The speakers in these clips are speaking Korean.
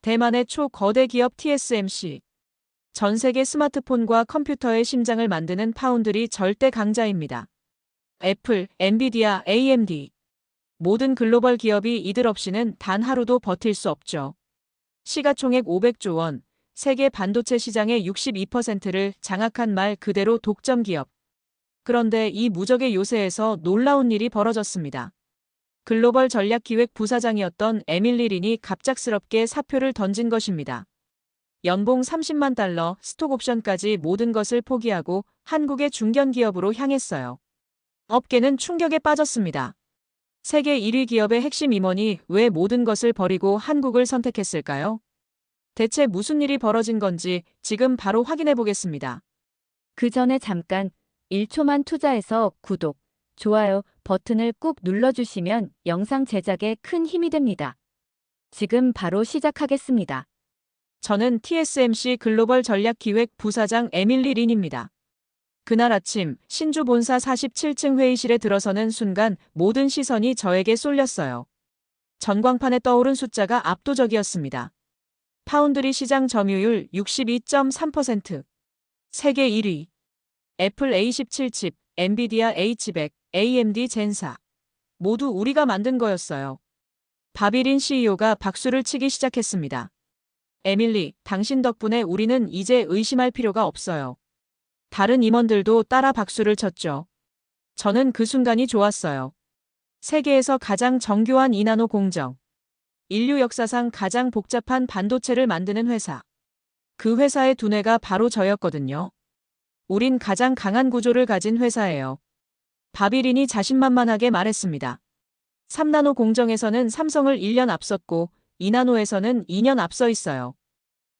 대만의 초거대 기업 TSMC. 전 세계 스마트폰과 컴퓨터의 심장을 만드는 파운드리 절대 강자입니다. 애플, 엔비디아, AMD. 모든 글로벌 기업이 이들 없이는 단 하루도 버틸 수 없죠. 시가총액 500조 원, 세계 반도체 시장의 62%를 장악한 말 그대로 독점 기업. 그런데 이 무적의 요새에서 놀라운 일이 벌어졌습니다. 글로벌 전략기획 부사장이었던 에밀리 린이 갑작스럽게 사표를 던진 것입니다. 연봉 30만 달러, 스톡옵션까지 모든 것을 포기하고 한국의 중견기업으로 향했어요. 업계는 충격에 빠졌습니다. 세계 1위 기업의 핵심 임원이 왜 모든 것을 버리고 한국을 선택했을까요? 대체 무슨 일이 벌어진 건지 지금 바로 확인해 보겠습니다. 그 전에 잠깐 1초만 투자해서 구독, 좋아요 버튼을 꾹 눌러주시면 영상 제작에 큰 힘이 됩니다. 지금 바로 시작하겠습니다. 저는 TSMC 글로벌 전략기획 부사장 에밀리 린입니다. 그날 아침 신주 본사 47층 회의실에 들어서는 순간 모든 시선이 저에게 쏠렸어요. 전광판에 떠오른 숫자가 압도적이었습니다. 파운드리 시장 점유율 62.3%, 세계 1위, 애플 A17칩, 엔비디아 H100, AMD 젠4. 모두 우리가 만든 거였어요. 바비린 CEO가 박수를 치기 시작했습니다. 에밀리, 당신 덕분에 우리는 이제 의심할 필요가 없어요. 다른 임원들도 따라 박수를 쳤죠. 저는 그 순간이 좋았어요. 세계에서 가장 정교한 2나노 공정. 인류 역사상 가장 복잡한 반도체를 만드는 회사. 그 회사의 두뇌가 바로 저였거든요. 우린 가장 강한 구조를 가진 회사예요. 바비린이 자신만만하게 말했습니다. 3나노 공정에서는 삼성을 1년 앞섰고 2나노에서는 2년 앞서 있어요.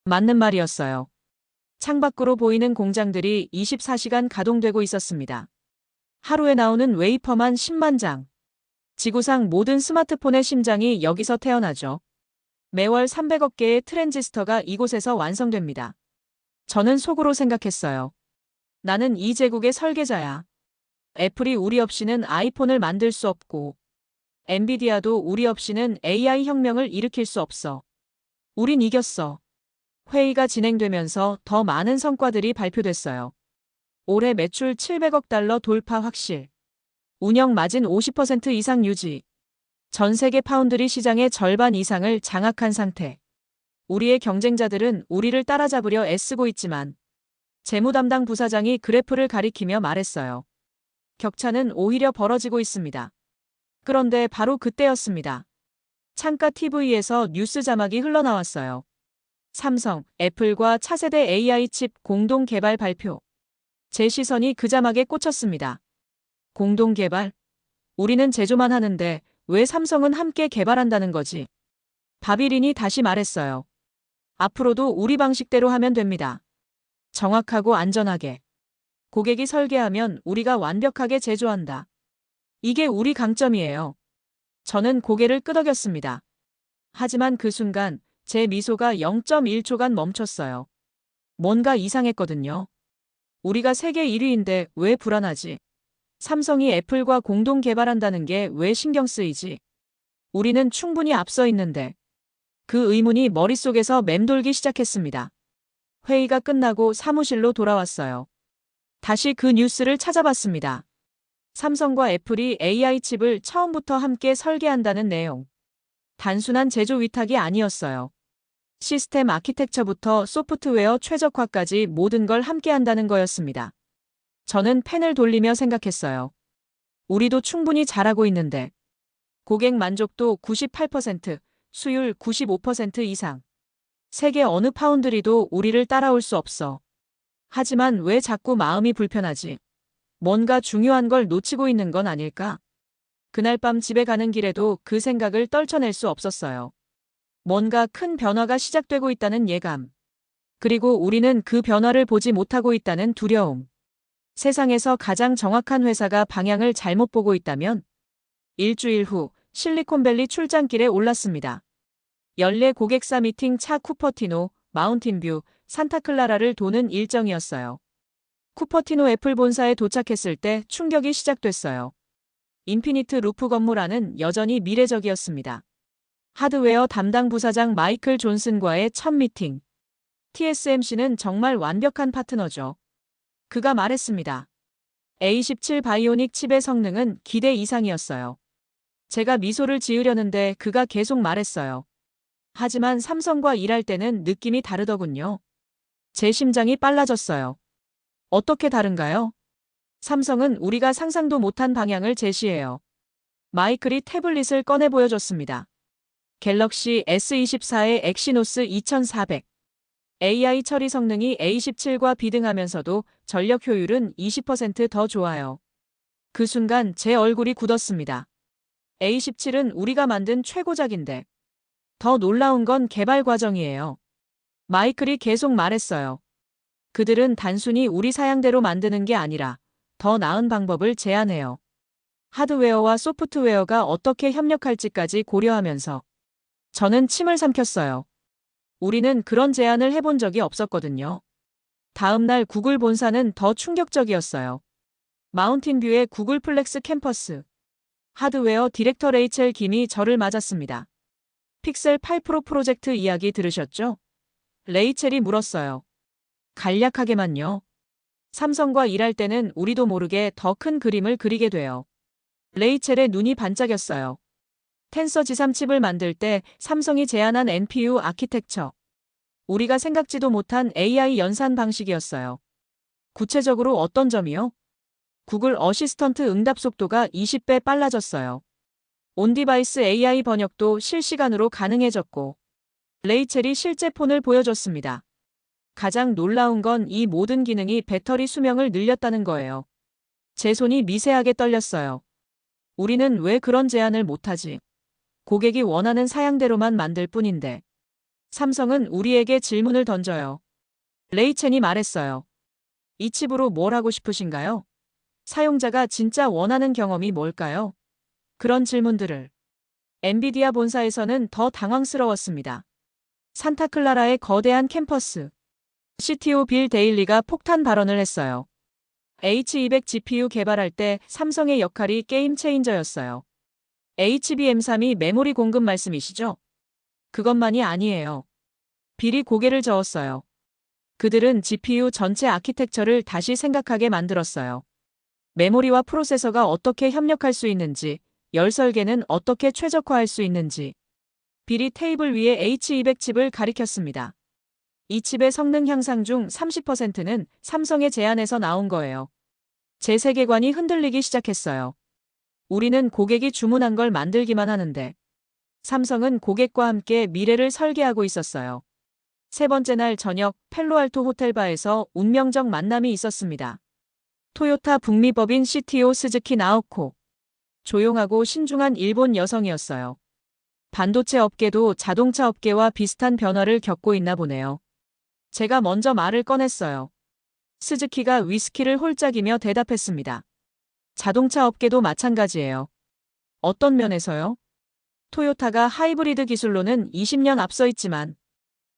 맞는 말이었어요. 창밖으로 보이는 공장들이 24시간 가동되고 있었습니다. 하루에 나오는 웨이퍼만 10만 장. 지구상 모든 스마트폰의 심장이 여기서 태어나죠. 매월 300억 개의 트랜지스터가 이곳에서 완성됩니다. 저는 속으로 생각했어요. 나는 이 제국의 설계자야. 애플이 우리 없이는 아이폰을 만들 수 없고, 엔비디아도 우리 없이는 AI 혁명을 일으킬 수 없어. 우린 이겼어. 회의가 진행되면서 더 많은 성과들이 발표됐어요. 올해 매출 700억 달러 돌파 확실. 운영 마진 50% 이상 유지. 전 세계 파운드리 시장의 절반 이상을 장악한 상태. 우리의 경쟁자들은 우리를 따라잡으려 애쓰고 있지만 재무 담당 부사장이 그래프를 가리키며 말했어요. 격차는 오히려 벌어지고 있습니다. 그런데 바로 그때였습니다. 창가 TV에서 뉴스 자막이 흘러나왔어요. 삼성, 애플과 차세대 AI 칩 공동 개발 발표. 제 시선이 그 자막에 꽂혔습니다. 공동 개발? 우리는 제조만 하는데 왜 삼성은 함께 개발한다는 거지? 바비린이 다시 말했어요. 앞으로도 우리 방식대로 하면 됩니다. 정확하고 안전하게. 고객이 설계하면 우리가 완벽하게 제조한다. 이게 우리 강점이에요. 저는 고개를 끄덕였습니다. 하지만 그 순간 제 미소가 0.1초간 멈췄어요. 뭔가 이상했거든요. 우리가 세계 1위인데 왜 불안하지? 삼성이 애플과 공동 개발한다는 게 왜 신경 쓰이지? 우리는 충분히 앞서 있는데. 그 의문이 머릿속에서 맴돌기 시작했습니다. 회의가 끝나고 사무실로 돌아왔어요. 다시 그 뉴스를 찾아봤습니다. 삼성과 애플이 AI 칩을 처음부터 함께 설계한다는 내용. 단순한 제조 위탁이 아니었어요. 시스템 아키텍처부터 소프트웨어 최적화까지 모든 걸 함께 한다는 거였습니다. 저는 펜을 돌리며 생각했어요. 우리도 충분히 잘하고 있는데. 고객 만족도 98%, 수율 95% 이상. 세계 어느 파운드리도 우리를 따라올 수 없어. 하지만 왜 자꾸 마음이 불편하지? 뭔가 중요한 걸 놓치고 있는 건 아닐까? 그날 밤 집에 가는 길에도 그 생각을 떨쳐낼 수 없었어요. 뭔가 큰 변화가 시작되고 있다는 예감. 그리고 우리는 그 변화를 보지 못하고 있다는 두려움. 세상에서 가장 정확한 회사가 방향을 잘못 보고 있다면? 일주일 후 실리콘밸리 출장길에 올랐습니다. 연례 고객사 미팅 차 쿠퍼티노, 마운틴뷰, 산타클라라를 도는 일정이었어요. 쿠퍼티노 애플 본사에 도착했을 때 충격이 시작됐어요. 인피니트 루프 건물 안은 여전히 미래적이었습니다. 하드웨어 담당 부사장 마이클 존슨과의 첫 미팅. TSMC는 정말 완벽한 파트너죠. 그가 말했습니다. A17 바이오닉 칩의 성능은 기대 이상이었어요. 제가 미소를 지으려는데 그가 계속 말했어요. 하지만 삼성과 일할 때는 느낌이 다르더군요. 제 심장이 빨라졌어요. 어떻게 다른가요? 삼성은 우리가 상상도 못한 방향을 제시해요. 마이클이 태블릿을 꺼내 보여줬습니다. 갤럭시 S24의 엑시노스 2400. AI 처리 성능이 A17과 비등하면서도 전력 효율은 20% 더 좋아요. 그 순간 제 얼굴이 굳었습니다. A17은 우리가 만든 최고작인데 더 놀라운 건 개발 과정이에요. 마이클이 계속 말했어요. 그들은 단순히 우리 사양대로 만드는 게 아니라 더 나은 방법을 제안해요. 하드웨어와 소프트웨어가 어떻게 협력할지까지 고려하면서 저는 침을 삼켰어요. 우리는 그런 제안을 해본 적이 없었거든요. 다음 날 구글 본사는 더 충격적이었어요. 마운틴뷰의 구글 플렉스 캠퍼스. 하드웨어 디렉터 레이첼 김이 저를 맞았습니다. 픽셀 8 프로 프로젝트 이야기 들으셨죠? 레이첼이 물었어요. 간략하게만요. 삼성과 일할 때는 우리도 모르게 더 큰 그림을 그리게 돼요. 레이첼의 눈이 반짝였어요. 텐서 G3 칩을 만들 때 삼성이 제안한 NPU 아키텍처. 우리가 생각지도 못한 AI 연산 방식이었어요. 구체적으로 어떤 점이요? 구글 어시스턴트 응답 속도가 20배 빨라졌어요. 온디바이스 AI 번역도 실시간으로 가능해졌고, 레이첼이 실제 폰을 보여줬습니다. 가장 놀라운 건 이 모든 기능이 배터리 수명을 늘렸다는 거예요. 제 손이 미세하게 떨렸어요. 우리는 왜 그런 제안을 못하지? 고객이 원하는 사양대로만 만들 뿐인데. 삼성은 우리에게 질문을 던져요. 레이첸이 말했어요. 이 칩으로 뭘 하고 싶으신가요? 사용자가 진짜 원하는 경험이 뭘까요? 그런 질문들을. 엔비디아 본사에서는 더 당황스러웠습니다. 산타클라라의 거대한 캠퍼스. CTO 빌 데일리가 폭탄 발언을 했어요. H200 GPU 개발할 때 삼성의 역할이 게임 체인저였어요. HBM3이 메모리 공급 말씀이시죠? 그것만이 아니에요. 빌이 고개를 저었어요. 그들은 GPU 전체 아키텍처를 다시 생각하게 만들었어요. 메모리와 프로세서가 어떻게 협력할 수 있는지, 열 설계는 어떻게 최적화할 수 있는지. 빌이 테이블 위에 H200 칩을 가리켰습니다. 이 칩의 성능 향상 중 30%는 삼성의 제안에서 나온 거예요. 제 세계관이 흔들리기 시작했어요. 우리는 고객이 주문한 걸 만들기만 하는데 삼성은 고객과 함께 미래를 설계하고 있었어요. 세 번째 날 저녁 펠로알토 호텔바에서 운명적 만남이 있었습니다. 토요타 북미법인 CTO 스즈키 나오코. 조용하고 신중한 일본 여성이었어요. 반도체 업계도 자동차 업계와 비슷한 변화를 겪고 있나 보네요. 제가 먼저 말을 꺼냈어요. 스즈키가 위스키를 홀짝이며 대답했습니다. 자동차 업계도 마찬가지예요. 어떤 면에서요? 토요타가 하이브리드 기술로는 20년 앞서 있지만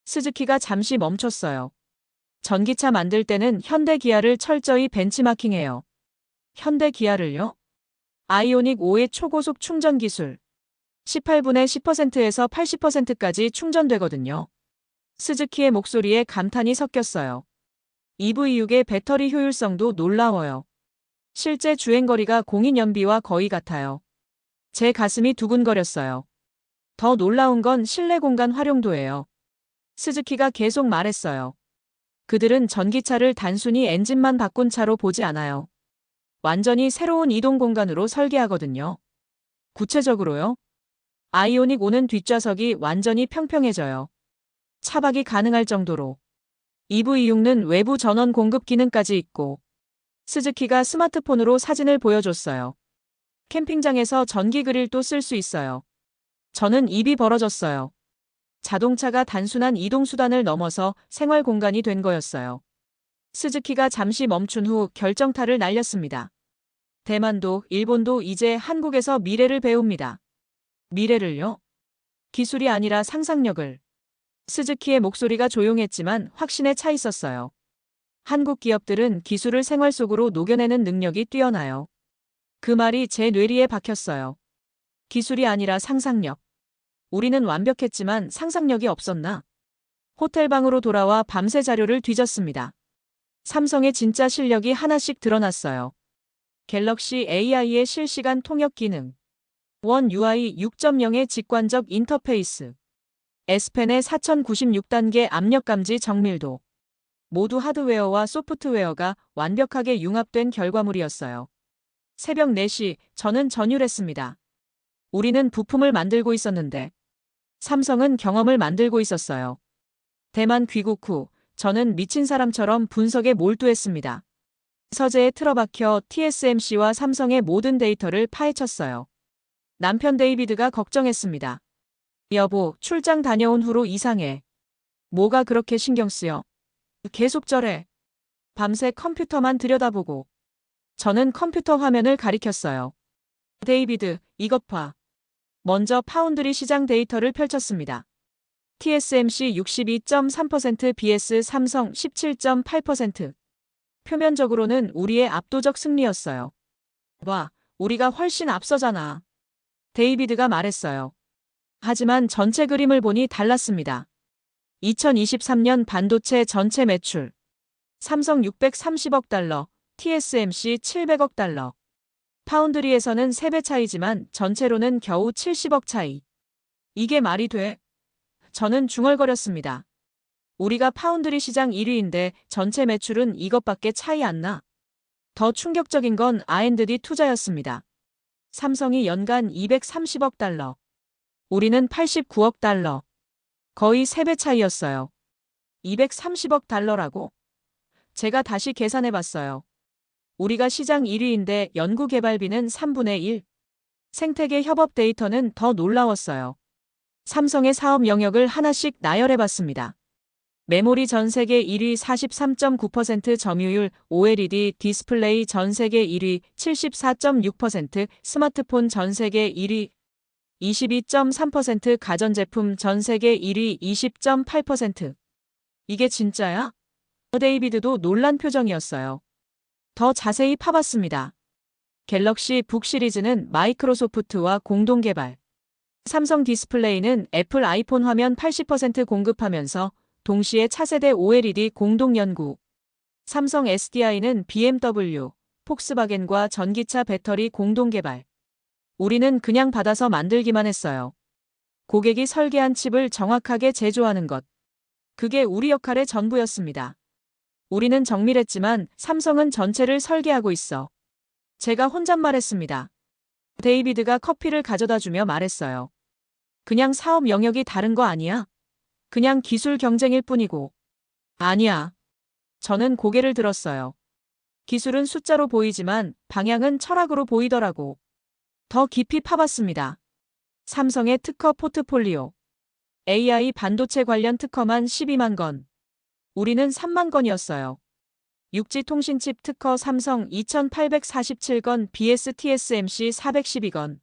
스즈키가 잠시 멈췄어요. 전기차 만들 때는 현대 기아를 철저히 벤치마킹해요. 현대 기아를요? 아이오닉 5의 초고속 충전 기술. 18분의 10%에서 80%까지 충전되거든요. 스즈키의 목소리에 감탄이 섞였어요. EV6의 배터리 효율성도 놀라워요. 실제 주행거리가 공인연비와 거의 같아요. 제 가슴이 두근거렸어요. 더 놀라운 건 실내 공간 활용도예요. 스즈키가 계속 말했어요. 그들은 전기차를 단순히 엔진만 바꾼 차로 보지 않아요. 완전히 새로운 이동 공간으로 설계하거든요. 구체적으로요? 아이오닉 5는 뒷좌석이 완전히 평평해져요. 차박이 가능할 정도로. EV6는 외부 전원 공급 기능까지 있고, 스즈키가 스마트폰으로 사진을 보여줬어요. 캠핑장에서 전기 그릴도 쓸 수 있어요. 저는 입이 벌어졌어요. 자동차가 단순한 이동수단을 넘어서 생활 공간이 된 거였어요. 스즈키가 잠시 멈춘 후 결정타를 날렸습니다. 대만도, 일본도 이제 한국에서 미래를 배웁니다. 미래를요? 기술이 아니라 상상력을. 스즈키의 목소리가 조용했지만 확신에 차 있었어요. 한국 기업들은 기술을 생활 속으로 녹여내는 능력이 뛰어나요. 그 말이 제 뇌리에 박혔어요. 기술이 아니라 상상력. 우리는 완벽했지만 상상력이 없었나? 호텔방으로 돌아와 밤새 자료를 뒤졌습니다. 삼성의 진짜 실력이 하나씩 드러났어요. 갤럭시 AI의 실시간 통역 기능, 원 UI 6.0의 직관적 인터페이스, S펜의 4096단계 압력 감지 정밀도. 모두 하드웨어와 소프트웨어가 완벽하게 융합된 결과물이었어요. 새벽 4시, 저는 전율했습니다. 우리는 부품을 만들고 있었는데, 삼성은 경험을 만들고 있었어요. 대만 귀국 후, 저는 미친 사람처럼 분석에 몰두했습니다. 서재에 틀어박혀 TSMC와 삼성의 모든 데이터를 파헤쳤어요. 남편 데이비드가 걱정했습니다. 여보, 출장 다녀온 후로 이상해. 뭐가 그렇게 신경 쓰여? 계속 저래. 밤새 컴퓨터만 들여다보고. 저는 컴퓨터 화면을 가리켰어요. 데이비드, 이것 봐. 먼저 파운드리 시장 데이터를 펼쳤습니다. TSMC 62.3% vs 삼성 17.8%. 표면적으로는 우리의 압도적 승리였어요. 와, 우리가 훨씬 앞서잖아. 데이비드가 말했어요. 하지만 전체 그림을 보니 달랐습니다. 2023년 반도체 전체 매출. 삼성 630억 달러, TSMC 700억 달러. 파운드리에서는 3배 차이지만 전체로는 겨우 70억 차이. 이게 말이 돼? 저는 중얼거렸습니다. 우리가 파운드리 시장 1위인데 전체 매출은 이것밖에 차이 안 나. 더 충격적인 건 R&D 투자였습니다. 삼성이 연간 230억 달러. 우리는 89억 달러. 거의 3배 차이였어요. 230억 달러라고? 제가 다시 계산해봤어요. 우리가 시장 1위인데 연구개발비는 3분의 1. 생태계 협업 데이터는 더 놀라웠어요. 삼성의 사업 영역을 하나씩 나열해봤습니다. 메모리 전 세계 1위 43.9% 점유율, OLED 디스플레이 전 세계 1위 74.6%, 스마트폰 전 세계 1위 22.3%, 가전제품 전 세계 1위 20.8%. 이게 진짜야? 데이비드도 놀란 표정이었어요. 더 자세히 파봤습니다. 갤럭시 북 시리즈는 마이크로소프트와 공동 개발. 삼성 디스플레이는 애플 아이폰 화면 80% 공급하면서 동시에 차세대 OLED 공동 연구. 삼성 SDI는 BMW, 폭스바겐과 전기차 배터리 공동 개발. 우리는 그냥 받아서 만들기만 했어요. 고객이 설계한 칩을 정확하게 제조하는 것. 그게 우리 역할의 전부였습니다. 우리는 정밀했지만 삼성은 전체를 설계하고 있어. 제가 혼잣말했습니다. 데이비드가 커피를 가져다 주며 말했어요. 그냥 사업 영역이 다른 거 아니야? 그냥 기술 경쟁일 뿐이고. 아니야. 저는 고개를 들었어요. 기술은 숫자로 보이지만 방향은 철학으로 보이더라고. 더 깊이 파봤습니다. 삼성의 특허 포트폴리오. AI 반도체 관련 특허만 12만 건. 우리는 3만 건이었어요. 육지통신칩 특허 삼성 2847건 vs TSMC 412건.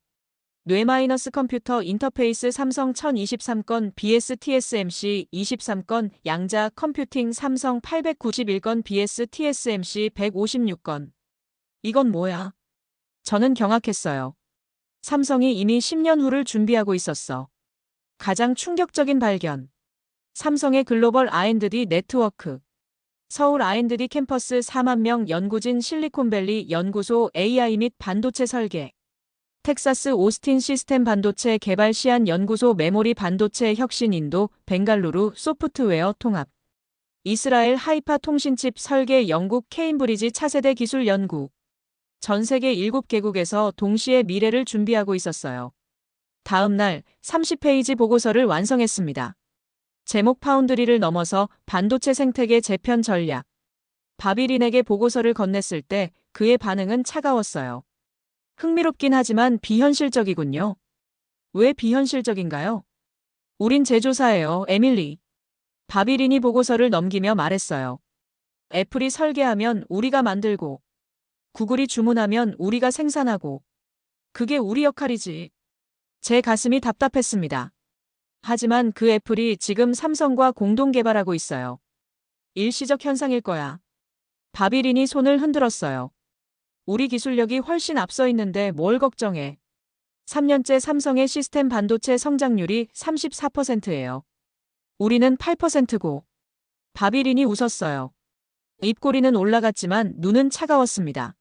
뇌마이너스 컴퓨터 인터페이스 삼성 1023건 vs TSMC 23건. 양자 컴퓨팅 삼성 891건 vs TSMC 156건. 이건 뭐야? 저는 경악했어요. 삼성이 이미 10년 후를 준비하고 있었어. 가장 충격적인 발견. 삼성의 글로벌 R&D 네트워크. 서울 R&D 캠퍼스 4만 명 연구진 실리콘밸리 연구소 AI 및 반도체 설계. 텍사스 오스틴 시스템 반도체 개발 시안 연구소 메모리 반도체 혁신 인도 벵갈루루 소프트웨어 통합. 이스라엘 하이파 통신칩 설계 영국 케임브리지 차세대 기술 연구. 전 세계 7개국에서 동시에 미래를 준비하고 있었어요. 다음 날 30페이지 보고서를 완성했습니다. 제목 파운드리를 넘어서 반도체 생태계 재편 전략. 바비린에게 보고서를 건넸을 때 그의 반응은 차가웠어요. 흥미롭긴 하지만 비현실적이군요. 왜 비현실적인가요? 우린 제조사예요, 에밀리. 바비린이 보고서를 넘기며 말했어요. 애플이 설계하면 우리가 만들고, 구글이 주문하면 우리가 생산하고, 그게 우리 역할이지. 제 가슴이 답답했습니다. 하지만 그 애플이 지금 삼성과 공동 개발하고 있어요. 일시적 현상일 거야. 바비린이 손을 흔들었어요. 우리 기술력이 훨씬 앞서 있는데 뭘 걱정해. 3년째 삼성의 시스템 반도체 성장률이 34%예요. 우리는 8%고. 바비린이 웃었어요. 입꼬리는 올라갔지만 눈은 차가웠습니다.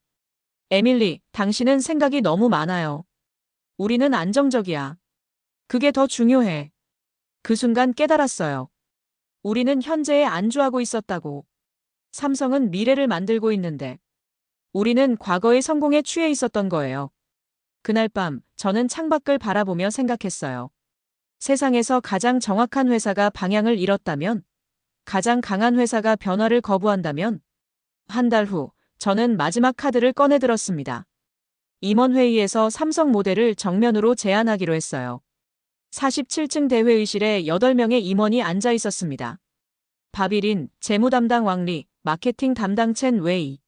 에밀리, 당신은 생각이 너무 많아요. 우리는 안정적이야. 그게 더 중요해. 그 순간 깨달았어요. 우리는 현재에 안주하고 있었다고. 삼성은 미래를 만들고 있는데 우리는 과거의 성공에 취해 있었던 거예요. 그날 밤 저는 창밖을 바라보며 생각했어요. 세상에서 가장 정확한 회사가 방향을 잃었다면, 가장 강한 회사가 변화를 거부한다면, 한 달 후 저는 마지막 카드를 꺼내들었습니다. 임원회의에서 삼성 모델을 정면으로 제안하기로 했어요. 47층 대회의실에 8명의 임원이 앉아 있었습니다. 바비린, 재무담당 왕리, 마케팅 담당 첸 웨이.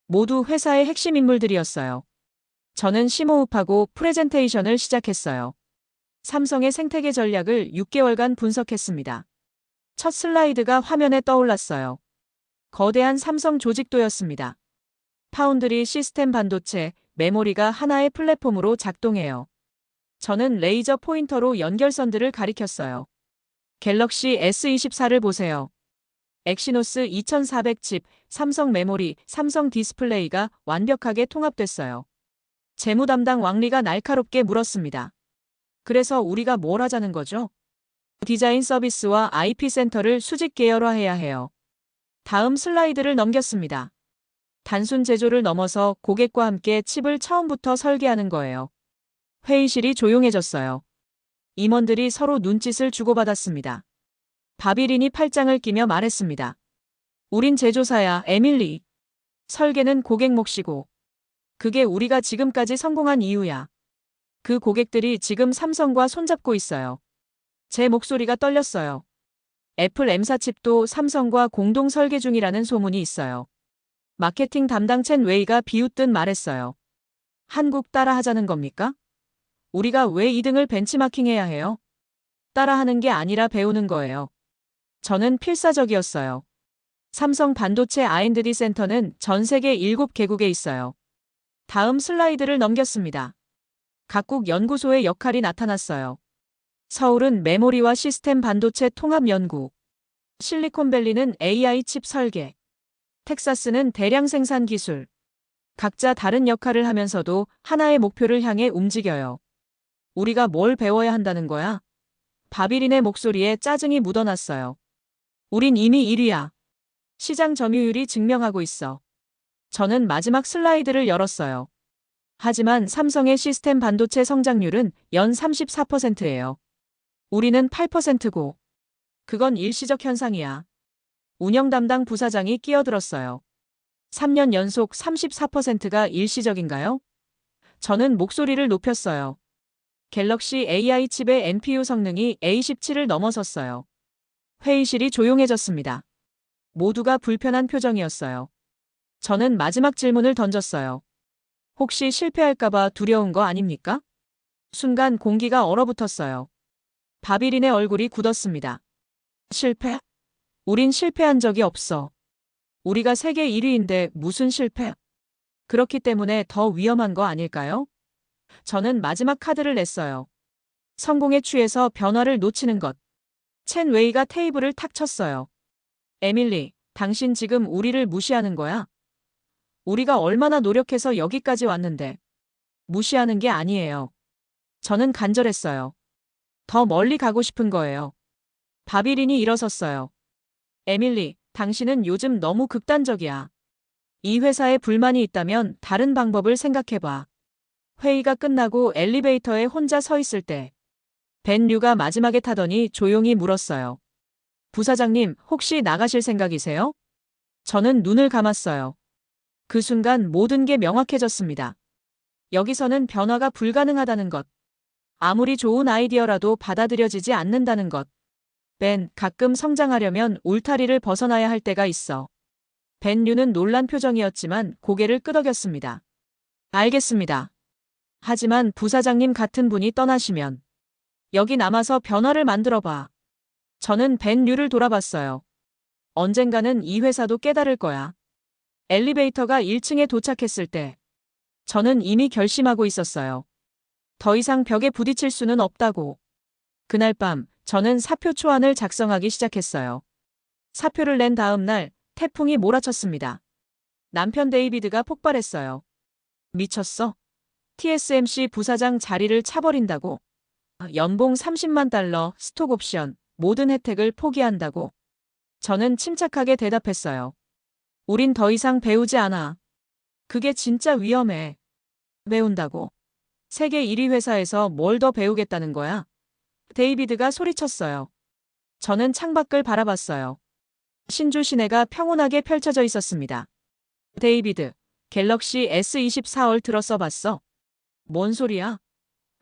모두 회사의 핵심 인물들이었어요. 저는 심호흡하고 프레젠테이션을 시작했어요. 삼성의 생태계 전략을 6개월간 분석했습니다. 첫 슬라이드가 화면에 떠올랐어요. 거대한 삼성 조직도였습니다. 파운드리 시스템 반도체, 메모리가 하나의 플랫폼으로 작동해요. 저는 레이저 포인터로 연결선들을 가리켰어요. 갤럭시 S24를 보세요. 엑시노스 2400 칩, 삼성 메모리, 삼성 디스플레이가 완벽하게 통합됐어요. 재무 담당 왕리가 날카롭게 물었습니다. 그래서 우리가 뭘 하자는 거죠? 디자인 서비스와 IP 센터를 수직 계열화해야 해요. 다음 슬라이드를 넘겼습니다. 단순 제조를 넘어서 고객과 함께 칩을 처음부터 설계하는 거예요. 회의실이 조용해졌어요. 임원들이 서로 눈짓을 주고받았습니다. 바비린이 팔짱을 끼며 말했습니다. 우린 제조사야, 에밀리. 설계는 고객 몫이고. 그게 우리가 지금까지 성공한 이유야. 그 고객들이 지금 삼성과 손잡고 있어요. 제 목소리가 떨렸어요. 애플 M사 칩도 삼성과 공동 설계 중이라는 소문이 있어요. 마케팅 담당 첸 웨이가 비웃듯 말했어요. 한국 따라하자는 겁니까? 우리가 왜 2등을 벤치마킹해야 해요? 따라하는 게 아니라 배우는 거예요. 저는 필사적이었어요. 삼성 반도체 R&D 센터는 전 세계 7개국에 있어요. 다음 슬라이드를 넘겼습니다. 각국 연구소의 역할이 나타났어요. 서울은 메모리와 시스템 반도체 통합 연구. 실리콘밸리는 AI 칩 설계. 텍사스는 대량 생산 기술. 각자 다른 역할을 하면서도 하나의 목표를 향해 움직여요. 우리가 뭘 배워야 한다는 거야? 바비린의 목소리에 짜증이 묻어났어요. 우린 이미 1위야. 시장 점유율이 증명하고 있어. 저는 마지막 슬라이드를 열었어요. 하지만 삼성의 시스템 반도체 성장률은 연 34%예요. 우리는 8%고. 그건 일시적 현상이야. 운영 담당 부사장이 끼어들었어요. 3년 연속 34%가 일시적인가요? 저는 목소리를 높였어요. 갤럭시 AI 칩의 NPU 성능이 A17을 넘어섰어요. 회의실이 조용해졌습니다. 모두가 불편한 표정이었어요. 저는 마지막 질문을 던졌어요. 혹시 실패할까봐 두려운 거 아닙니까? 순간 공기가 얼어붙었어요. 바비린의 얼굴이 굳었습니다. 실패? 우린 실패한 적이 없어. 우리가 세계 1위인데 무슨 실패? 그렇기 때문에 더 위험한 거 아닐까요? 저는 마지막 카드를 냈어요. 성공에 취해서 변화를 놓치는 것. 첸 웨이가 테이블을 탁 쳤어요. 에밀리, 당신 지금 우리를 무시하는 거야? 우리가 얼마나 노력해서 여기까지 왔는데. 무시하는 게 아니에요. 저는 간절했어요. 더 멀리 가고 싶은 거예요. 바비린이 일어섰어요. 에밀리, 당신은 요즘 너무 극단적이야. 이 회사에 불만이 있다면 다른 방법을 생각해봐. 회의가 끝나고 엘리베이터에 혼자 서 있을 때 벤 류가 마지막에 타더니 조용히 물었어요. 부사장님, 혹시 나가실 생각이세요? 저는 눈을 감았어요. 그 순간 모든 게 명확해졌습니다. 여기서는 변화가 불가능하다는 것. 아무리 좋은 아이디어라도 받아들여지지 않는다는 것. 벤, 가끔 성장하려면 울타리를 벗어나야 할 때가 있어. 벤 류는 놀란 표정이었지만 고개를 끄덕였습니다. 알겠습니다. 하지만 부사장님 같은 분이 떠나시면 여기 남아서 변화를 만들어봐. 저는 벤 류를 돌아봤어요. 언젠가는 이 회사도 깨달을 거야. 엘리베이터가 1층에 도착했을 때 저는 이미 결심하고 있었어요. 더 이상 벽에 부딪힐 수는 없다고. 그날 밤 저는 사표 초안을 작성하기 시작했어요. 사표를 낸 다음 날 태풍이 몰아쳤습니다. 남편 데이비드가 폭발했어요. 미쳤어? TSMC 부사장 자리를 차버린다고? 연봉 30만 달러, 스톡 옵션, 모든 혜택을 포기한다고? 저는 침착하게 대답했어요. 우린 더 이상 배우지 않아. 그게 진짜 위험해. 배운다고? 세계 1위 회사에서 뭘 더 배우겠다는 거야? 데이비드가 소리쳤어요. 저는 창밖을 바라봤어요. 신주 시내가 평온하게 펼쳐져 있었습니다. 데이비드, 갤럭시 S24 얼트라 써봤어? 뭔 소리야?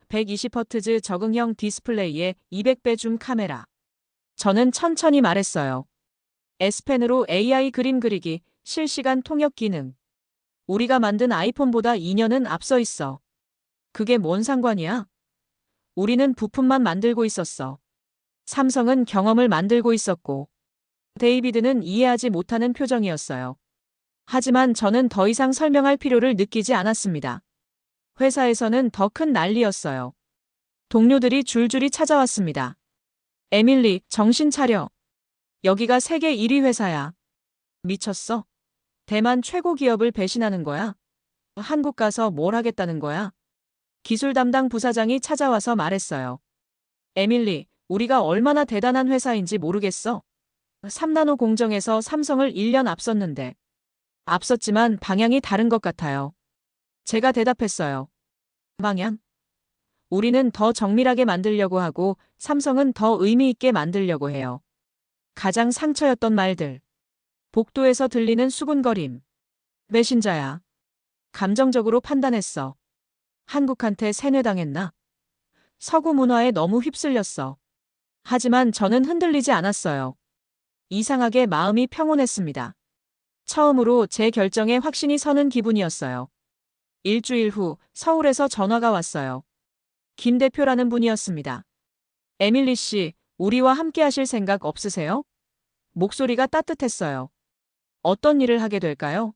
120Hz 적응형 디스플레이에 200배 줌 카메라. 저는 천천히 말했어요. S펜으로 AI 그림 그리기, 실시간 통역 기능. 우리가 만든 아이폰보다 2년은 앞서 있어. 그게 뭔 상관이야? 우리는 부품만 만들고 있었어. 삼성은 경험을 만들고 있었고. 데이비드는 이해하지 못하는 표정이었어요. 하지만 저는 더 이상 설명할 필요를 느끼지 않았습니다. 회사에서는 더 큰 난리였어요. 동료들이 줄줄이 찾아왔습니다. 에밀리, 정신 차려. 여기가 세계 1위 회사야. 미쳤어? 대만 최고 기업을 배신하는 거야? 한국 가서 뭘 하겠다는 거야? 기술 담당 부사장이 찾아와서 말했어요. 에밀리, 우리가 얼마나 대단한 회사인지 모르겠어. 3나노 공정에서 삼성을 1년 앞섰는데. 앞섰지만 방향이 다른 것 같아요. 제가 대답했어요. 방향? 우리는 더 정밀하게 만들려고 하고 삼성은 더 의미 있게 만들려고 해요. 가장 상처였던 말들. 복도에서 들리는 수군거림. 배신자야. 감정적으로 판단했어. 한국한테 세뇌당했나? 서구 문화에 너무 휩쓸렸어. 하지만 저는 흔들리지 않았어요. 이상하게 마음이 평온했습니다. 처음으로 제 결정에 확신이 서는 기분이었어요. 일주일 후 서울에서 전화가 왔어요. 김 대표라는 분이었습니다. 에밀리 씨, 우리와 함께 하실 생각 없으세요? 목소리가 따뜻했어요. 어떤 일을 하게 될까요?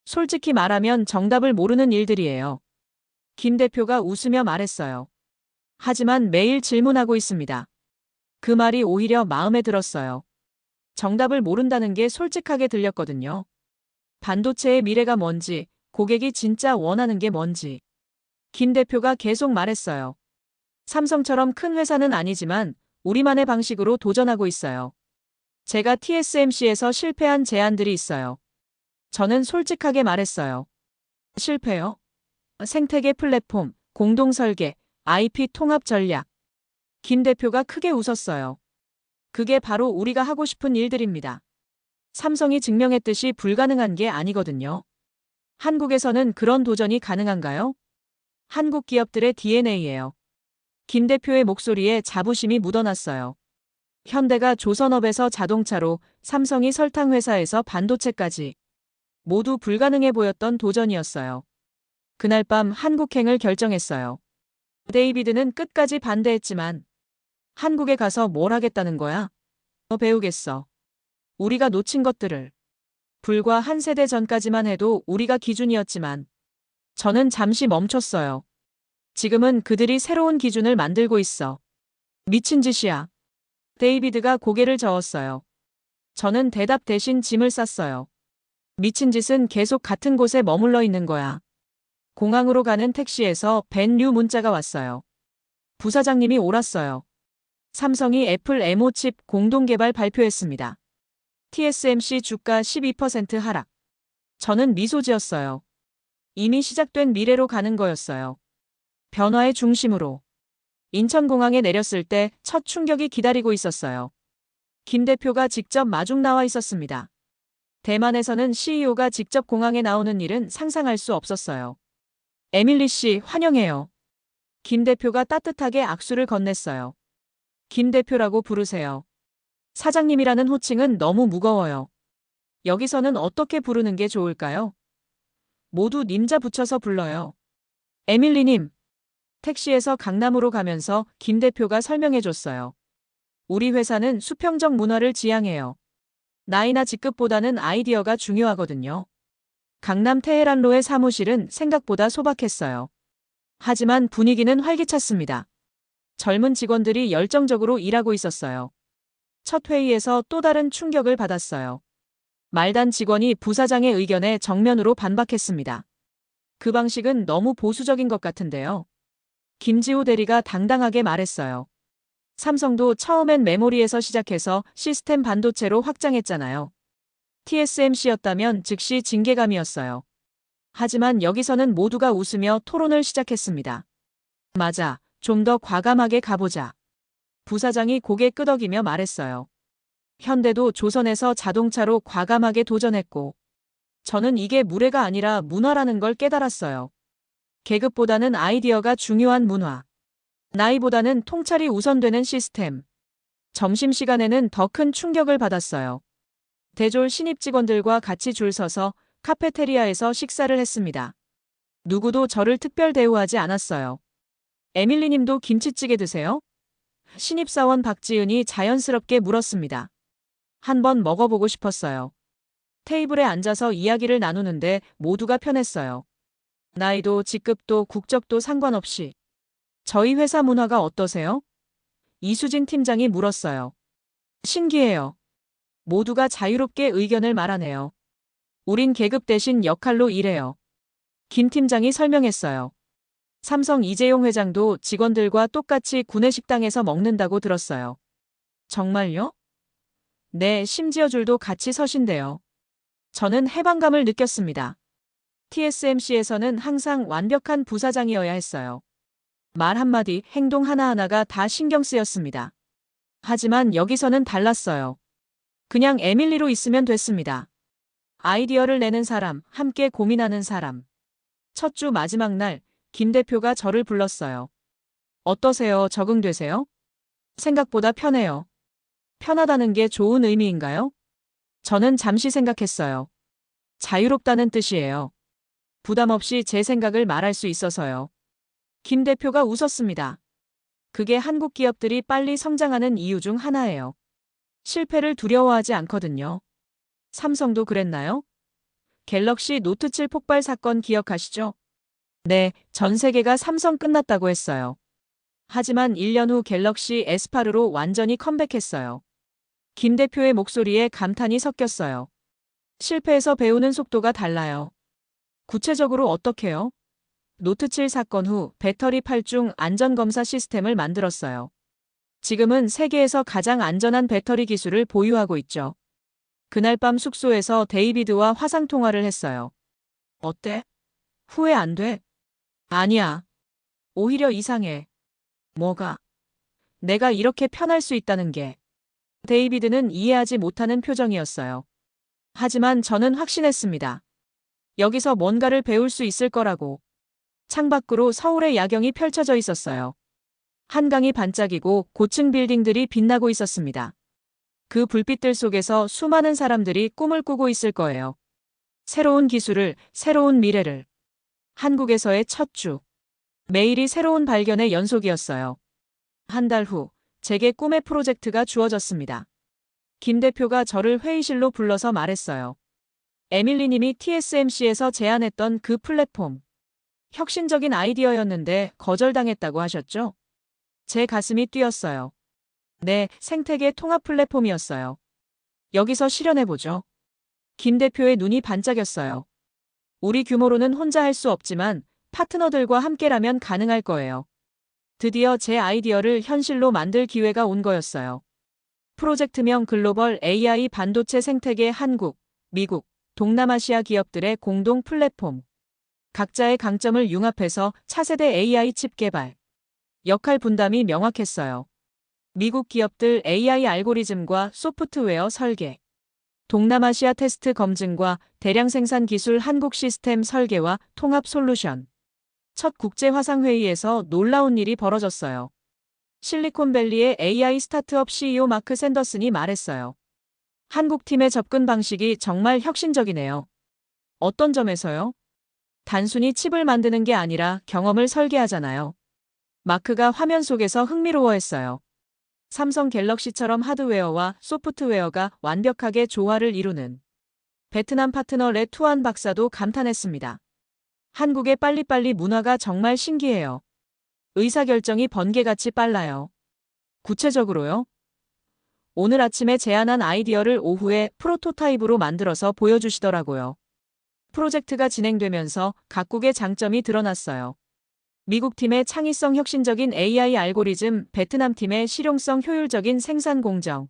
솔직히 말하면 정답을 모르는 일들이에요. 김 대표가 웃으며 말했어요. 하지만 매일 질문하고 있습니다. 그 말이 오히려 마음에 들었어요. 정답을 모른다는 게 솔직하게 들렸거든요. 반도체의 미래가 뭔지, 고객이 진짜 원하는 게 뭔지. 김 대표가 계속 말했어요. 삼성처럼 큰 회사는 아니지만 우리만의 방식으로 도전하고 있어요. 제가 TSMC에서 실패한 제안들이 있어요. 저는 솔직하게 말했어요. 실패요? 생태계 플랫폼, 공동 설계, IP 통합 전략. 김 대표가 크게 웃었어요. 그게 바로 우리가 하고 싶은 일들입니다. 삼성이 증명했듯이 불가능한 게 아니거든요. 한국에서는 그런 도전이 가능한가요? 한국 기업들의 DNA예요. 김 대표의 목소리에 자부심이 묻어났어요. 현대가 조선업에서 자동차로, 삼성이 설탕회사에서 반도체까지 모두 불가능해 보였던 도전이었어요. 그날 밤 한국행을 결정했어요. 데이비드는 끝까지 반대했지만 한국에 가서 뭘 하겠다는 거야? 배우겠어. 우리가 놓친 것들을. 불과 한 세대 전까지만 해도 우리가 기준이었지만 저는 잠시 멈췄어요. 지금은 그들이 새로운 기준을 만들고 있어. 미친 짓이야. 데이비드가 고개를 저었어요. 저는 대답 대신 짐을 쌌어요. 미친 짓은 계속 같은 곳에 머물러 있는 거야. 공항으로 가는 택시에서 벤류 문자가 왔어요. 부사장님이 옳았어요. 삼성이 애플 M5 칩 공동 개발 발표했습니다. TSMC 주가 12% 하락. 저는 미소 지었어요. 이미 시작된 미래로 가는 거였어요. 변화의 중심으로. 인천공항에 내렸을 때 첫 충격이 기다리고 있었어요. 김 대표가 직접 마중 나와 있었습니다. 대만에서는 CEO가 직접 공항에 나오는 일은 상상할 수 없었어요. 에밀리 씨, 환영해요. 김 대표가 따뜻하게 악수를 건넸어요. 김 대표라고 부르세요. 사장님이라는 호칭은 너무 무거워요. 여기서는 어떻게 부르는 게 좋을까요? 모두 님자 붙여서 불러요. 에밀리님. 택시에서 강남으로 가면서 김 대표가 설명해줬어요. 우리 회사는 수평적 문화를 지향해요. 나이나 직급보다는 아이디어가 중요하거든요. 강남 테헤란로의 사무실은 생각보다 소박했어요. 하지만 분위기는 활기찼습니다. 젊은 직원들이 열정적으로 일하고 있었어요. 첫 회의에서 또 다른 충격을 받았어요. 말단 직원이 부사장의 의견에 정면으로 반박했습니다. 그 방식은 너무 보수적인 것 같은데요. 김지호 대리가 당당하게 말했어요. 삼성도 처음엔 메모리에서 시작해서 시스템 반도체로 확장했잖아요. TSMC였다면 즉시 징계감이었어요. 하지만 여기서는 모두가 웃으며 토론을 시작했습니다. 맞아, 좀 더 과감하게 가보자. 부사장이 고개 끄덕이며 말했어요. 현대도 조선에서 자동차로 과감하게 도전했고, 저는 이게 무례가 아니라 문화라는 걸 깨달았어요. 계급보다는 아이디어가 중요한 문화. 나이보다는 통찰이 우선되는 시스템. 점심시간에는 더 큰 충격을 받았어요. 대졸 신입 직원들과 같이 줄 서서 카페테리아에서 식사를 했습니다. 누구도 저를 특별 대우하지 않았어요. 에밀리 님도 김치찌개 드세요? 신입사원 박지은이 자연스럽게 물었습니다. 한번 먹어보고 싶었어요. 테이블에 앉아서 이야기를 나누는데 모두가 편했어요. 나이도 직급도 국적도 상관없이. 저희 회사 문화가 어떠세요? 이수진 팀장이 물었어요. 신기해요. 모두가 자유롭게 의견을 말하네요. 우린 계급 대신 역할로 일해요. 김 팀장이 설명했어요. 삼성 이재용 회장도 직원들과 똑같이 구내식당에서 먹는다고 들었어요. 정말요? 네, 심지어 줄도 같이 서신대요. 저는 해방감을 느꼈습니다. TSMC에서는 항상 완벽한 부사장이어야 했어요. 말 한마디, 행동 하나하나가 다 신경 쓰였습니다. 하지만 여기서는 달랐어요. 그냥 에밀리로 있으면 됐습니다. 아이디어를 내는 사람, 함께 고민하는 사람. 첫 주 마지막 날, 김 대표가 저를 불렀어요. 어떠세요? 적응되세요? 생각보다 편해요. 편하다는 게 좋은 의미인가요? 저는 잠시 생각했어요. 자유롭다는 뜻이에요. 부담 없이 제 생각을 말할 수 있어서요. 김 대표가 웃었습니다. 그게 한국 기업들이 빨리 성장하는 이유 중 하나예요. 실패를 두려워하지 않거든요. 삼성도 그랬나요? 갤럭시 노트 7 폭발 사건 기억하시죠? 네, 전 세계가 삼성 끝났다고 했어요. 하지만 1년 후 갤럭시 S8로 완전히 컴백했어요. 김 대표의 목소리에 감탄이 섞였어요. 실패에서 배우는 속도가 달라요. 구체적으로 어떻게요? 노트 7 사건 후 배터리 8중 안전검사 시스템을 만들었어요. 지금은 세계에서 가장 안전한 배터리 기술을 보유하고 있죠. 그날 밤 숙소에서 데이비드와 화상통화를 했어요. 어때? 후회 안 돼? 아니야. 오히려 이상해. 뭐가? 내가 이렇게 편할 수 있다는 게. 데이비드는 이해하지 못하는 표정이었어요. 하지만 저는 확신했습니다. 여기서 뭔가를 배울 수 있을 거라고. 창밖으로 서울의 야경이 펼쳐져 있었어요. 한강이 반짝이고 고층 빌딩들이 빛나고 있었습니다. 그 불빛들 속에서 수많은 사람들이 꿈을 꾸고 있을 거예요. 새로운 기술을, 새로운 미래를. 한국에서의 첫 주. 매일이 새로운 발견의 연속이었어요. 한 달 후, 제게 꿈의 프로젝트가 주어졌습니다. 김 대표가 저를 회의실로 불러서 말했어요. 에밀리 님이 TSMC에서 제안했던 그 플랫폼. 혁신적인 아이디어였는데 거절당했다고 하셨죠? 제 가슴이 뛰었어요. 네, 생태계 통합 플랫폼이었어요. 여기서 실현해보죠. 김 대표의 눈이 반짝였어요. 우리 규모로는 혼자 할 수 없지만 파트너들과 함께라면 가능할 거예요. 드디어 제 아이디어를 현실로 만들 기회가 온 거였어요. 프로젝트명 글로벌 AI 반도체 생태계 한국, 미국, 동남아시아 기업들의 공동 플랫폼. 각자의 강점을 융합해서 차세대 AI 칩 개발. 역할 분담이 명확했어요. 미국 기업들 AI 알고리즘과 소프트웨어 설계. 동남아시아 테스트 검증과 대량 생산 기술 한국 시스템 설계와 통합 솔루션. 첫 국제 화상회의에서 놀라운 일이 벌어졌어요. 실리콘밸리의 AI 스타트업 CEO 마크 샌더슨이 말했어요. 한국 팀의 접근 방식이 정말 혁신적이네요. 어떤 점에서요? 단순히 칩을 만드는 게 아니라 경험을 설계하잖아요. 마크가 화면 속에서 흥미로워했어요. 삼성 갤럭시처럼 하드웨어와 소프트웨어가 완벽하게 조화를 이루는. 베트남 파트너 레 투안 박사도 감탄했습니다. 한국의 빨리빨리 문화가 정말 신기해요. 의사결정이 번개같이 빨라요. 구체적으로요? 오늘 아침에 제안한 아이디어를 오후에 프로토타입으로 만들어서 보여주시더라고요. 프로젝트가 진행되면서 각국의 장점이 드러났어요. 미국 팀의 창의성 혁신적인 AI 알고리즘, 베트남 팀의 실용성 효율적인 생산 공정,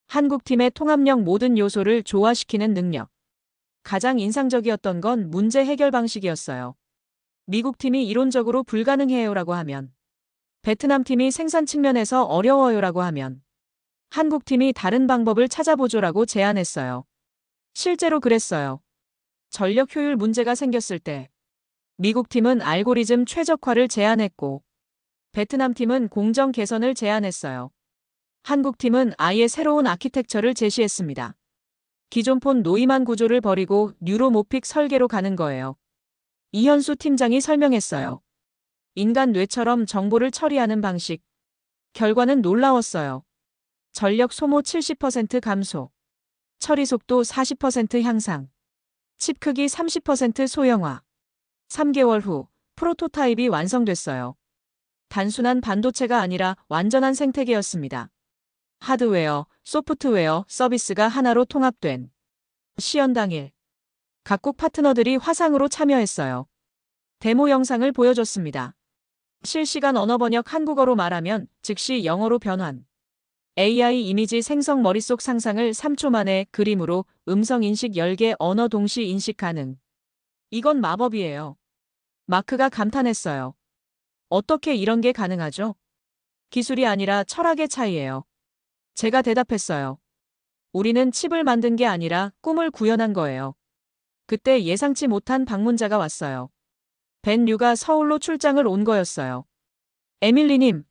한국 팀의 통합력 모든 요소를 조화시키는 능력. 가장 인상적이었던 건 문제 해결 방식이었어요. 미국 팀이 이론적으로 불가능해요라고 하면, 베트남 팀이 생산 측면에서 어려워요라고 하면, 한국 팀이 다른 방법을 찾아보죠라고 제안했어요. 실제로 그랬어요. 전력 효율 문제가 생겼을 때, 미국 팀은 알고리즘 최적화를 제안했고, 베트남 팀은 공정 개선을 제안했어요. 한국 팀은 아예 새로운 아키텍처를 제시했습니다. 기존 폰 노이만 구조를 버리고 뉴로모픽 설계로 가는 거예요. 이현수 팀장이 설명했어요. 인간 뇌처럼 정보를 처리하는 방식. 결과는 놀라웠어요. 전력 소모 70% 감소. 처리 속도 40% 향상. 칩 크기 30% 소형화. 3개월 후 프로토타입이 완성됐어요. 단순한 반도체가 아니라 완전한 생태계였습니다. 하드웨어, 소프트웨어, 서비스가 하나로 통합된 시연 당일. 각국 파트너들이 화상으로 참여했어요. 데모 영상을 보여줬습니다. 실시간 언어 번역 한국어로 말하면 즉시 영어로 변환. AI 이미지 생성 머릿속 상상을 3초 만에 그림으로 음성 인식 10개 언어 동시 인식 가능. 이건 마법이에요. 마크가 감탄했어요. 어떻게 이런 게 가능하죠? 기술이 아니라 철학의 차이예요. 제가 대답했어요. 우리는 칩을 만든 게 아니라 꿈을 구현한 거예요. 그때 예상치 못한 방문자가 왔어요. 벤 류가 서울로 출장을 온 거였어요. 에밀리님.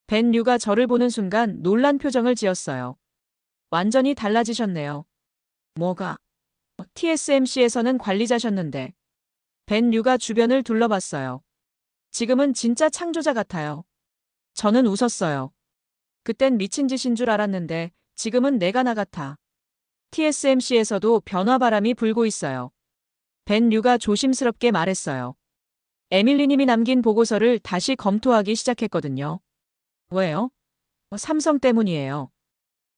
벤 류가 저를 보는 순간 놀란 표정을 지었어요. 완전히 달라지셨네요. 뭐가? TSMC에서는 관리자셨는데. 벤 류가 주변을 둘러봤어요. 지금은 진짜 창조자 같아요. 저는 웃었어요. 그땐 미친 짓인 줄 알았는데 지금은 내가 나 같아. TSMC에서도 변화바람이 불고 있어요. 벤 류가 조심스럽게 말했어요. 에밀리님이 남긴 보고서를 다시 검토하기 시작했거든요. 왜요? 삼성 때문이에요.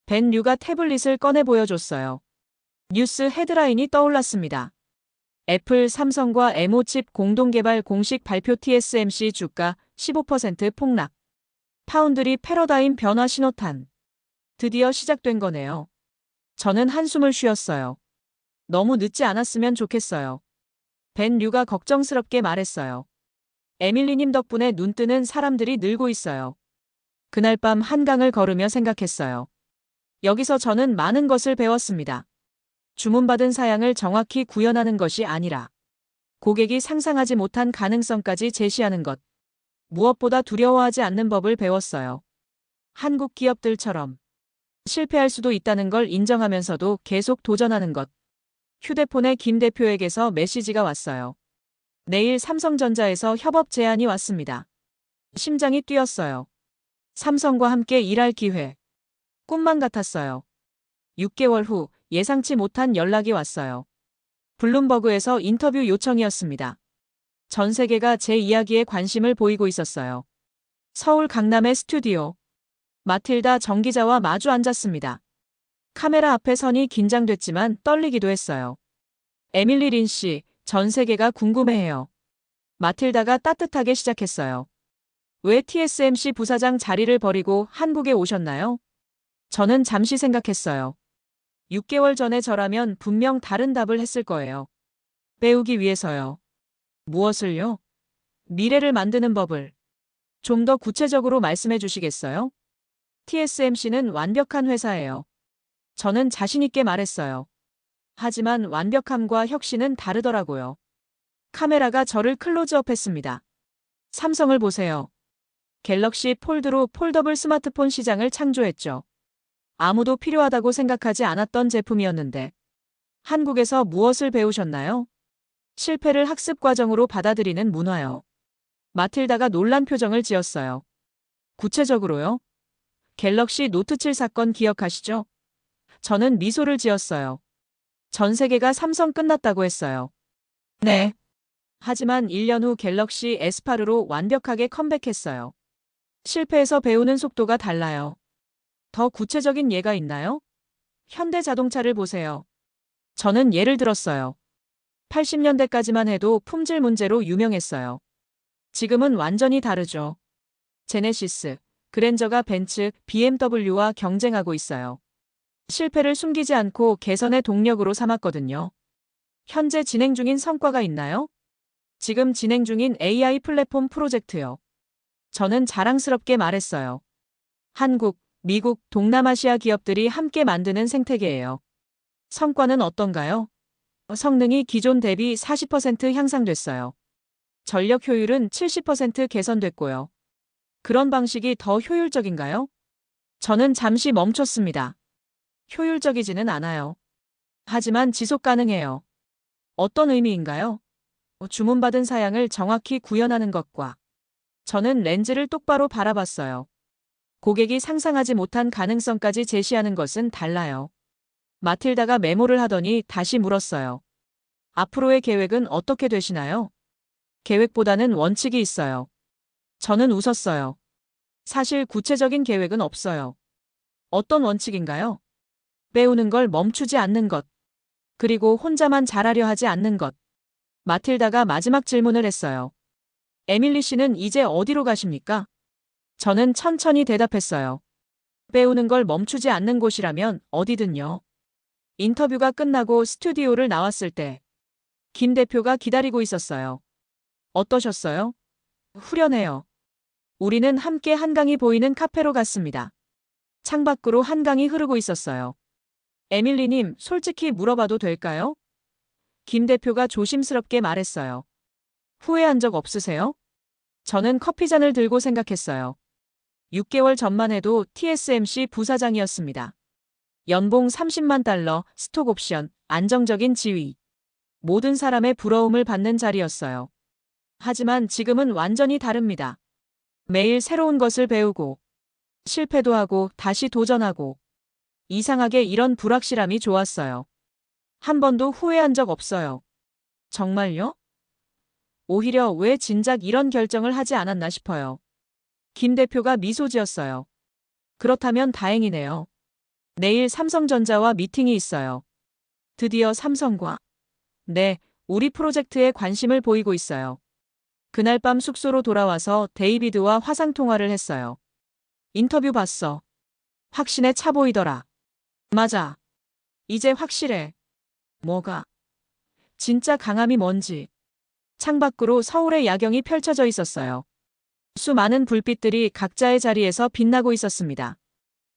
벤 류가 태블릿을 꺼내 보여줬어요. 뉴스 헤드라인이 떠올랐습니다. 애플, 삼성과 M5칩 공동개발 공식 발표 TSMC 주가 15% 폭락. 파운드리 패러다임 변화 신호탄. 드디어 시작된 거네요. 저는 한숨을 쉬었어요. 너무 늦지 않았으면 좋겠어요. 벤 류가 걱정스럽게 말했어요. 에밀리님 덕분에 눈 뜨는 사람들이 늘고 있어요. 그날 밤 한강을 걸으며 생각했어요. 여기서 저는 많은 것을 배웠습니다. 주문받은 사양을 정확히 구현하는 것이 아니라 고객이 상상하지 못한 가능성까지 제시하는 것. 무엇보다 두려워하지 않는 법을 배웠어요. 한국 기업들처럼 실패할 수도 있다는 걸 인정하면서도 계속 도전하는 것. 휴대폰에 김 대표에게서 메시지가 왔어요. 내일 삼성전자에서 협업 제안이 왔습니다. 심장이 뛰었어요. 삼성과 함께 일할 기회. 꿈만 같았어요. 6개월 후 예상치 못한 연락이 왔어요. 블룸버그에서 인터뷰 요청이었습니다. 전 세계가 제 이야기에 관심을 보이고 있었어요. 서울 강남의 스튜디오. 마틸다 정 기자와 마주 앉았습니다. 카메라 앞에 선이 긴장됐지만 떨리기도 했어요. 에밀리 린 씨, 전 세계가 궁금해해요. 마틸다가 따뜻하게 시작했어요. 왜 TSMC 부사장 자리를 버리고 한국에 오셨나요? 저는 잠시 생각했어요. 6개월 전에 저라면 분명 다른 답을 했을 거예요. 배우기 위해서요. 무엇을요? 미래를 만드는 법을. 좀 더 구체적으로 말씀해 주시겠어요? TSMC는 완벽한 회사예요. 저는 자신 있게 말했어요. 하지만 완벽함과 혁신은 다르더라고요. 카메라가 저를 클로즈업했습니다. 삼성을 보세요. 갤럭시 폴드로 폴더블 스마트폰 시장을 창조했죠. 아무도 필요하다고 생각하지 않았던 제품이었는데. 한국에서 무엇을 배우셨나요? 실패를 학습 과정으로 받아들이는 문화요. 마틸다가 놀란 표정을 지었어요. 구체적으로요? 갤럭시 노트 7 사건 기억하시죠? 저는 미소를 지었어요. 전 세계가 삼성 끝났다고 했어요. 네. 하지만 1년 후 갤럭시 S8로 완벽하게 컴백했어요. 실패에서 배우는 속도가 달라요. 더 구체적인 예가 있나요? 현대 자동차를 보세요. 저는 예를 들었어요. 80년대까지만 해도 품질 문제로 유명했어요. 지금은 완전히 다르죠. 제네시스, 그랜저가 벤츠, BMW와 경쟁하고 있어요. 실패를 숨기지 않고 개선의 동력으로 삼았거든요. 현재 진행 중인 성과가 있나요? 지금 진행 중인 AI 플랫폼 프로젝트요. 저는 자랑스럽게 말했어요. 한국, 미국, 동남아시아 기업들이 함께 만드는 생태계예요. 성과는 어떤가요? 성능이 기존 대비 40% 향상됐어요. 전력 효율은 70% 개선됐고요. 그런 방식이 더 효율적인가요? 저는 잠시 멈췄습니다. 효율적이지는 않아요. 하지만 지속 가능해요. 어떤 의미인가요? 주문받은 사양을 정확히 구현하는 것과 저는 렌즈를 똑바로 바라봤어요. 고객이 상상하지 못한 가능성까지 제시하는 것은 달라요. 마틸다가 메모를 하더니 다시 물었어요. 앞으로의 계획은 어떻게 되시나요? 계획보다는 원칙이 있어요. 저는 웃었어요. 사실 구체적인 계획은 없어요. 어떤 원칙인가요? 배우는 걸 멈추지 않는 것. 그리고 혼자만 잘하려 하지 않는 것. 마틸다가 마지막 질문을 했어요. 에밀리 씨는 이제 어디로 가십니까? 저는 천천히 대답했어요. 배우는 걸 멈추지 않는 곳이라면 어디든요. 인터뷰가 끝나고 스튜디오를 나왔을 때 김 대표가 기다리고 있었어요. 어떠셨어요? 후련해요. 우리는 함께 한강이 보이는 카페로 갔습니다. 창밖으로 한강이 흐르고 있었어요. 에밀리님, 솔직히 물어봐도 될까요? 김 대표가 조심스럽게 말했어요. 후회한 적 없으세요? 저는 커피잔을 들고 생각했어요. 6개월 전만 해도 TSMC 부사장이었습니다. 연봉 30만 달러, 스톡 옵션, 안정적인 지위. 모든 사람의 부러움을 받는 자리였어요. 하지만 지금은 완전히 다릅니다. 매일 새로운 것을 배우고, 실패도 하고 다시 도전하고, 이상하게 이런 불확실함이 좋았어요. 한 번도 후회한 적 없어요. 정말요? 오히려 왜 진작 이런 결정을 하지 않았나 싶어요. 김 대표가 미소 지었어요. 그렇다면 다행이네요. 내일 삼성전자와 미팅이 있어요. 드디어 삼성과 네, 우리 프로젝트에 관심을 보이고 있어요. 그날 밤 숙소로 돌아와서 데이비드와 화상통화를 했어요. 인터뷰 봤어. 확신에 차 보이더라. 맞아. 이제 확실해. 뭐가? 진짜 강함이 뭔지. 창밖으로 서울의 야경이 펼쳐져 있었어요. 수많은 불빛들이 각자의 자리에서 빛나고 있었습니다.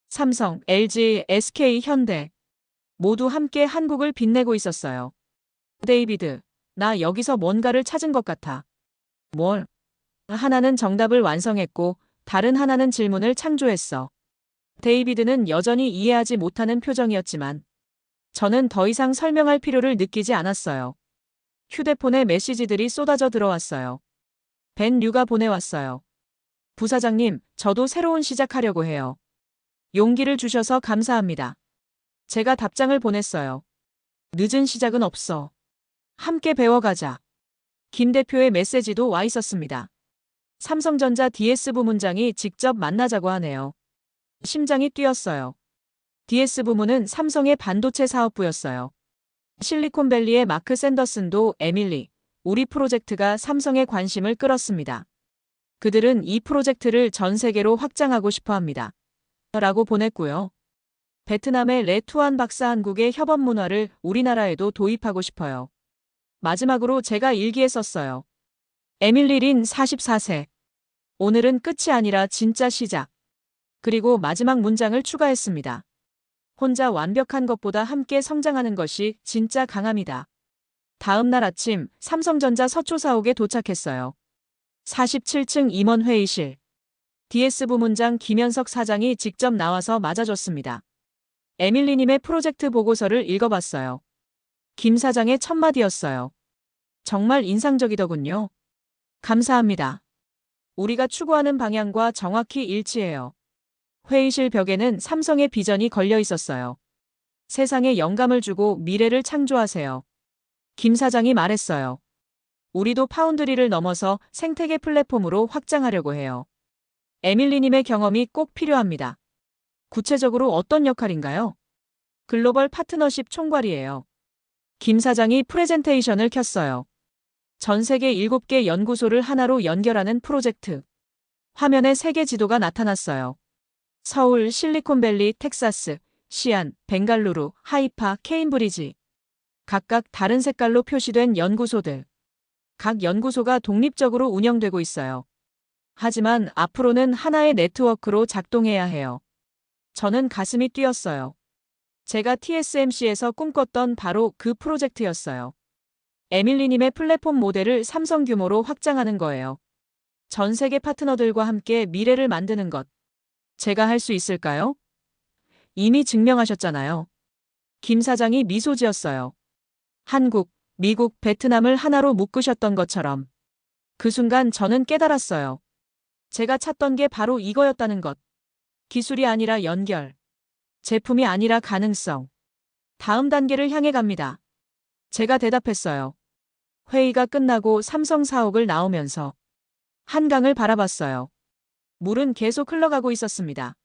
삼성, LG, SK, 현대. 모두 함께 한국을 빛내고 있었어요. 데이비드, 나 여기서 뭔가를 찾은 것 같아. 뭘? 하나는 정답을 완성했고, 다른 하나는 질문을 창조했어. 데이비드는 여전히 이해하지 못하는 표정이었지만, 저는 더 이상 설명할 필요를 느끼지 않았어요. 휴대폰에 메시지들이 쏟아져 들어왔어요. 벤 류가 보내왔어요. 부사장님, 저도 새로운 시작하려고 해요. 용기를 주셔서 감사합니다. 제가 답장을 보냈어요. 늦은 시작은 없어. 함께 배워가자. 김 대표의 메시지도 와 있었습니다. 삼성전자 DS 부문장이 직접 만나자고 하네요. 심장이 뛰었어요. DS 부문은 삼성의 반도체 사업부였어요. 실리콘밸리의 마크 샌더슨도 에밀리, 우리 프로젝트가 삼성의 관심을 끌었습니다. 그들은 이 프로젝트를 전 세계로 확장하고 싶어 합니다. 라고 보냈고요. 베트남의 레투안 박사 한국의 협업 문화를 우리나라에도 도입하고 싶어요. 마지막으로 제가 일기에 썼어요. 에밀리 린 44세. 오늘은 끝이 아니라 진짜 시작. 그리고 마지막 문장을 추가했습니다. 혼자 완벽한 것보다 함께 성장하는 것이 진짜 강함이다. 다음 날 아침 삼성전자 서초사옥에 도착했어요. 47층 임원 회의실. DS 부문장 김현석 사장이 직접 나와서 맞아줬습니다. 에밀리님의 프로젝트 보고서를 읽어봤어요. 김 사장의 첫 마디였어요. 정말 인상적이더군요. 감사합니다. 우리가 추구하는 방향과 정확히 일치해요. 회의실 벽에는 삼성의 비전이 걸려 있었어요. 세상에 영감을 주고 미래를 창조하세요. 김 사장이 말했어요. 우리도 파운드리를 넘어서 생태계 플랫폼으로 확장하려고 해요. 에밀리님의 경험이 꼭 필요합니다. 구체적으로 어떤 역할인가요? 글로벌 파트너십 총괄이에요. 김 사장이 프레젠테이션을 켰어요. 전 세계 7개 연구소를 하나로 연결하는 프로젝트. 화면에 세계 지도가 나타났어요. 서울, 실리콘밸리, 텍사스, 시안, 벵갈루루, 하이파, 케임브리지. 각각 다른 색깔로 표시된 연구소들. 각 연구소가 독립적으로 운영되고 있어요. 하지만 앞으로는 하나의 네트워크로 작동해야 해요. 저는 가슴이 뛰었어요. 제가 TSMC에서 꿈꿨던 바로 그 프로젝트였어요. 에밀리님의 플랫폼 모델을 삼성 규모로 확장하는 거예요. 전 세계 파트너들과 함께 미래를 만드는 것. 제가 할 수 있을까요? 이미 증명하셨잖아요. 김 사장이 미소 지었어요. 한국, 미국, 베트남을 하나로 묶으셨던 것처럼. 그 순간 저는 깨달았어요. 제가 찾던 게 바로 이거였다는 것. 기술이 아니라 연결. 제품이 아니라 가능성. 다음 단계를 향해 갑니다. 제가 대답했어요. 회의가 끝나고 삼성 사옥을 나오면서 한강을 바라봤어요. 물은 계속 흘러가고 있었습니다.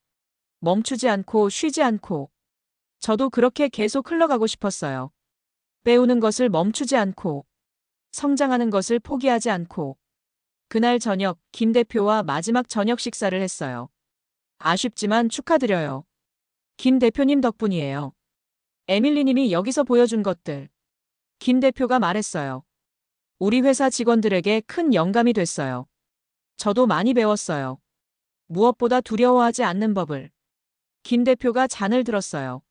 멈추지 않고 쉬지 않고. 저도 그렇게 계속 흘러가고 싶었어요. 배우는 것을 멈추지 않고. 성장하는 것을 포기하지 않고. 그날 저녁 김 대표와 마지막 저녁 식사를 했어요. 아쉽지만 축하드려요. 김 대표님 덕분이에요. 에밀리님이 여기서 보여준 것들. 김 대표가 말했어요. 우리 회사 직원들에게 큰 영감이 됐어요. 저도 많이 배웠어요. 무엇보다 두려워하지 않는 법을. 김 대표가 잔을 들었어요.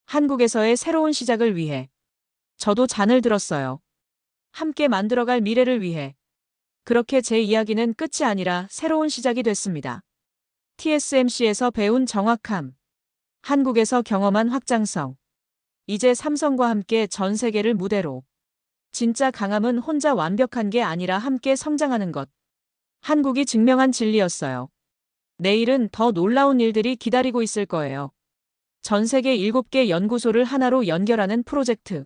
한국에서의 새로운 시작을 위해. 저도 잔을 들었어요. 함께 만들어갈 미래를 위해. 그렇게 제 이야기는 끝이 아니라 새로운 시작이 됐습니다. TSMC에서 배운 정확함. 한국에서 경험한 확장성. 이제 삼성과 함께 전 세계를 무대로. 진짜 강함은 혼자 완벽한 게 아니라 함께 성장하는 것. 한국이 증명한 진리였어요. 내일은 더 놀라운 일들이 기다리고 있을 거예요. 전 세계 7개 연구소를 하나로 연결하는 프로젝트.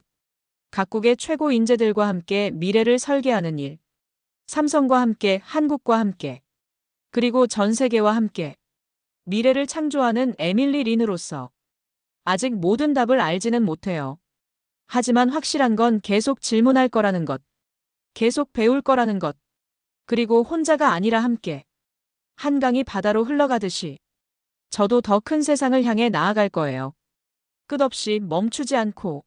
각국의 최고 인재들과 함께 미래를 설계하는 일. 삼성과 함께, 한국과 함께. 그리고 전 세계와 함께. 미래를 창조하는 에밀리 린으로서. 아직 모든 답을 알지는 못해요. 하지만 확실한 건 계속 질문할 거라는 것. 계속 배울 거라는 것. 그리고 혼자가 아니라 함께. 한강이 바다로 흘러가듯이. 저도 더 큰 세상을 향해 나아갈 거예요. 끝없이 멈추지 않고.